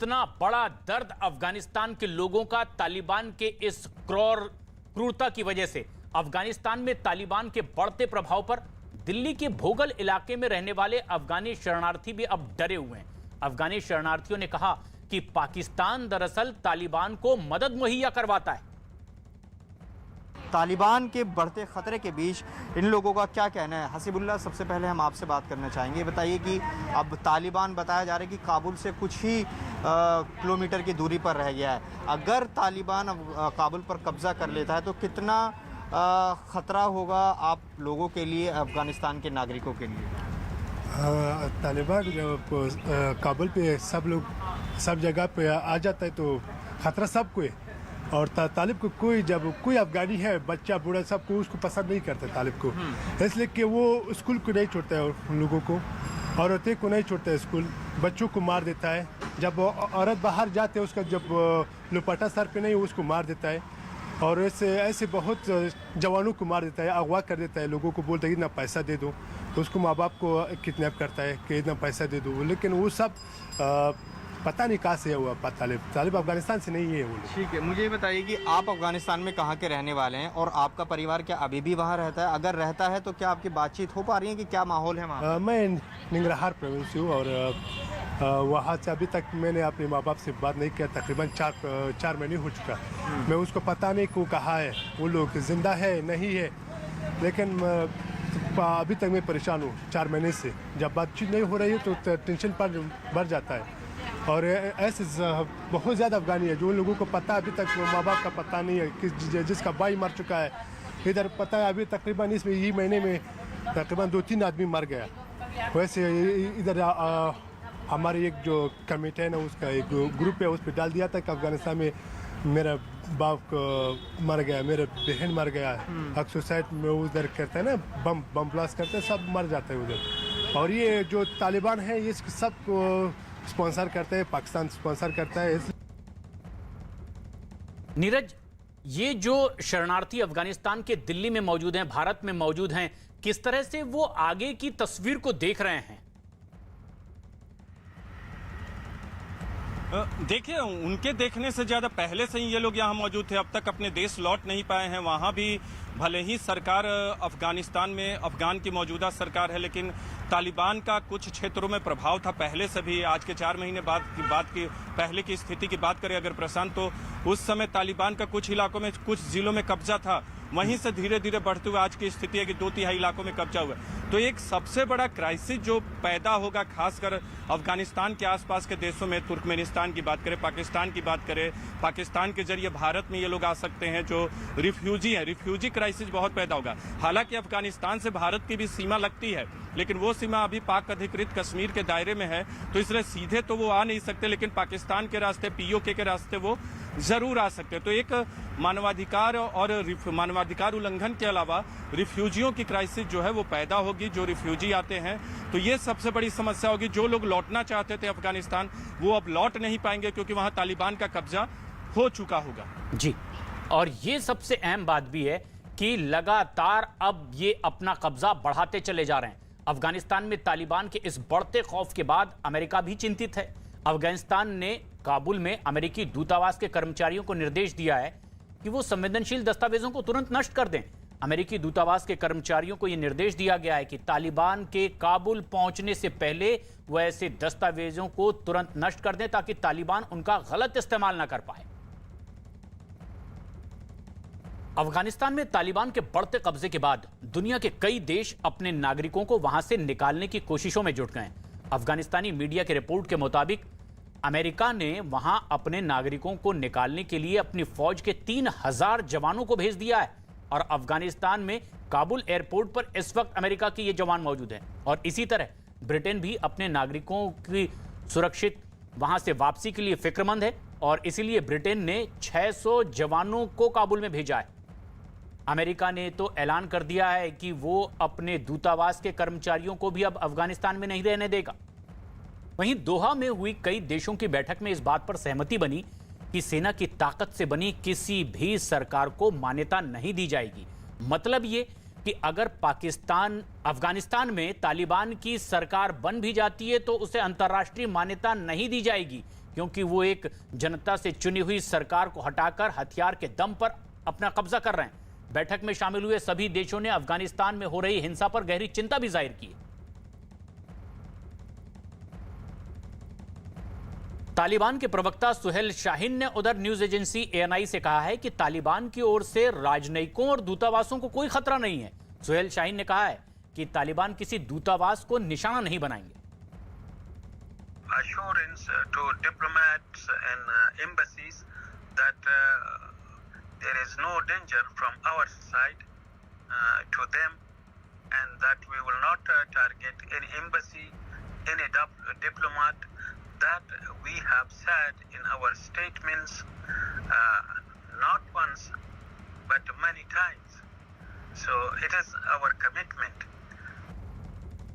इतना बड़ा दर्द अफगानिस्तान के लोगों का तालिबान के इस क्रूरता की वजह से। अफगानिस्तान में तालिबान के बढ़ते प्रभाव पर दिल्ली के भोगल इलाके में रहने वाले अफगानी शरणार्थी भी अब डरे हुए हैं। अफगानी शरणार्थियों ने कहा कि पाकिस्तान दरअसल तालिबान को मदद मुहैया करवाता है। तालिबान के बढ़ते खतरे के बीच इन लोगों का क्या कहना है? हसीबुल्लाह, सबसे पहले हम आपसे बात करना चाहेंगे। बताइए कि अब तालिबान बताया जा रहा है कि काबुल से कुछ ही किलोमीटर की दूरी पर रह गया है। अगर तालिबान काबुल पर कब्जा कर लेता है तो कितना ख़तरा होगा आप लोगों के लिए, अफ़गानिस्तान के नागरिकों के लिए? तालिबान काबुल पे सब जगह पे आ जाता है तो ख़तरा सबको है। और तालिब को जब कोई अफगानी है, बच्चा बूढ़ा, सबको उसको पसंद नहीं करता तालिब को, इसलिए कि वो स्कूल को नहीं छोड़ता है उन लोगों को, औरतें को नहीं छोड़ता है स्कूल, बच्चों को मार देता है। जब औरत बाहर जाते हैं उसका जब दुपट्टा सर पे नहीं उसको मार देता है। और ऐसे बहुत जवानों को मार देता है, अगवा कर देता है, लोगों को बोलता है इतना पैसा दे दो, तो उसको माँ बाप को किडनैप करता है कि इतना पैसा दे दो। लेकिन वो सब पता नहीं कहाँ से हुआ। तालिब अफगानिस्तान से नहीं है वो। ठीक है, मुझे ये बताइए कि आप अफगानिस्तान में कहाँ के रहने वाले हैं और आपका परिवार क्या अभी भी वहाँ रहता है? अगर रहता है तो क्या आपकी बातचीत हो पा रही है कि क्या माहौल है वहाँ? मैं निंगरहार प्रोविंस से हूँ और वहाँ से अभी तक मैंने अपने माँ बाप से बात नहीं किया। तकरीबन चार महीने हो चुका। मैं उसको पता नहीं को कहा है, वो लोग जिंदा है नहीं है, लेकिन अभी तक मैं परेशान हूँ 4 महीने से। जब बातचीत नहीं हो रही है तो टेंशन पर बढ़ जाता है। और ऐसे बहुत ज़्यादा अफगानी है जो उन लोगों को पता अभी तक माँ बाप का पता नहीं है कि जिसका भाई मर चुका है। इधर पता है अभी तकरीबन इसमें यही महीने में तकरीबन 2-3 आदमी मर गया। वैसे इधर हमारे एक जो कमेटी है ना, उसका एक ग्रुप है, उस पर डाल दिया था कि अफगानिस्तान में मेरा बाप मर गया, मेरा बहन मर गया। सुसाइड में उधर करते हैं ना, बम ब्लास्ट करते हैं, सब मर जाते हैं उधर। और ये जो तालिबान है ये सब स्पॉन्सर करते हैं, पाकिस्तान स्पॉन्सर करता है। नीरज, ये जो शरणार्थी अफगानिस्तान के दिल्ली में मौजूद हैं, भारत में मौजूद हैं, किस तरह से वो आगे की तस्वीर को देख रहे हैं? देखिए, उनके देखने से ज़्यादा पहले से ही ये लोग यहाँ मौजूद थे। अब तक अपने देश लौट नहीं पाए हैं। वहाँ भी भले ही सरकार अफगानिस्तान में अफगान की मौजूदा सरकार है, लेकिन तालिबान का कुछ क्षेत्रों में प्रभाव था पहले से भी। आज के 4 महीने बाद की पहले की स्थिति की बात करें अगर प्रशांत, तो उस समय तालिबान का कुछ इलाकों में, कुछ जिलों में कब्जा था। वहीं से धीरे धीरे बढ़ते हुए आज की स्थिति है कि 2/3 इलाकों में कब्जा हुआ। तो एक सबसे बड़ा क्राइसिस जो पैदा होगा, खासकर अफगानिस्तान के आसपास के देशों में, तुर्कमेनिस्तान की बात करें, पाकिस्तान की बात करें, पाकिस्तान के जरिए भारत में ये लोग आ सकते हैं जो रिफ्यूजी हैं। रिफ्यूजी क्राइसिस बहुत पैदा होगा। हालांकि अफगानिस्तान से भारत की भी सीमा लगती है, लेकिन वो सीमा अभी पाक अधिकृत कश्मीर के दायरे में है, तो इसलिए सीधे तो वो आ नहीं सकते, लेकिन पाकिस्तान के रास्ते, POK के रास्ते वो जरूर आ सकते हैं। तो एक मानवाधिकार और मानवाधिकार उल्लंघन के अलावा रिफ्यूजियों की क्राइसिस जो है वो पैदा होगी। जो रिफ्यूजी आते हैं तो ये सबसे बड़ी समस्या होगी। जो लोग लौटना चाहते थे अफगानिस्तान, वो अब लौट नहीं पाएंगे क्योंकि वहां तालिबान का कब्जा हो चुका होगा। जी, और ये सबसे अहम बात भी है कि लगातार अब ये अपना कब्जा बढ़ाते चले जा रहे हैं। अफगानिस्तान में तालिबान के इस बढ़ते खौफ के बाद अमेरिका भी चिंतित है। अफगानिस्तान ने काबुल में अमेरिकी दूतावास के कर्मचारियों को निर्देश दिया है कि वो संवेदनशील दस्तावेजों को तुरंत नष्ट कर दें। अमेरिकी दूतावास के कर्मचारियों को यह निर्देश दिया गया है कि तालिबान के काबुल पहुंचने से पहले वो ऐसे दस्तावेजों को तुरंत नष्ट कर दें ताकि तालिबान उनका गलत इस्तेमाल ना कर पाए। अफगानिस्तान में तालिबान के बढ़ते कब्जे के बाद दुनिया के कई देश अपने नागरिकों को वहां से निकालने की कोशिशों में जुट गए। अफगानिस्तानी मीडिया की रिपोर्ट के मुताबिक अमेरिका ने वहां अपने नागरिकों को निकालने के लिए अपनी फौज के 3000 जवानों को भेज दिया है। और अफगानिस्तान में काबुल एयरपोर्ट पर इस वक्त अमेरिका के ये जवान मौजूद हैं। और इसी तरह ब्रिटेन भी अपने नागरिकों की सुरक्षित वहां से वापसी के लिए फिक्रमंद है और इसीलिए ब्रिटेन ने 600 जवानों को काबुल में भेजा है। अमेरिका ने तो ऐलान कर दिया है कि वो अपने दूतावास के कर्मचारियों को भी अब अफगानिस्तान में नहीं रहने देगा। वहीं दोहा में हुई कई देशों की बैठक में इस बात पर सहमति बनी कि सेना की ताकत से बनी किसी भी सरकार को मान्यता नहीं दी जाएगी। मतलब ये कि अगर अफगानिस्तान में तालिबान की सरकार बन भी जाती है तो उसे अंतर्राष्ट्रीय मान्यता नहीं दी जाएगी, क्योंकि वो एक जनता से चुनी हुई सरकार को हटाकर हथियार के दम पर अपना कब्जा कर रहे हैं। बैठक में शामिल हुए सभी देशों ने अफगानिस्तान में हो रही हिंसा पर गहरी चिंता भी जाहिर की। तालिबान के प्रवक्ता सुहेल शाहीन ने उधर न्यूज एजेंसी एएनआई से कहा है कि तालिबान की ओर से राजनयिकों और दूतावासों को कोई खतरा नहीं है। सुहेल शाहीन ने कहा है कि तालिबान किसी दूतावास को निशाना नहीं बनाएंगे। Assurance to diplomats and embassies that there is no danger from our side to them, and that we will not target any embassy, any diplomat. That we have said in our statements not once but many times. So it is our commitment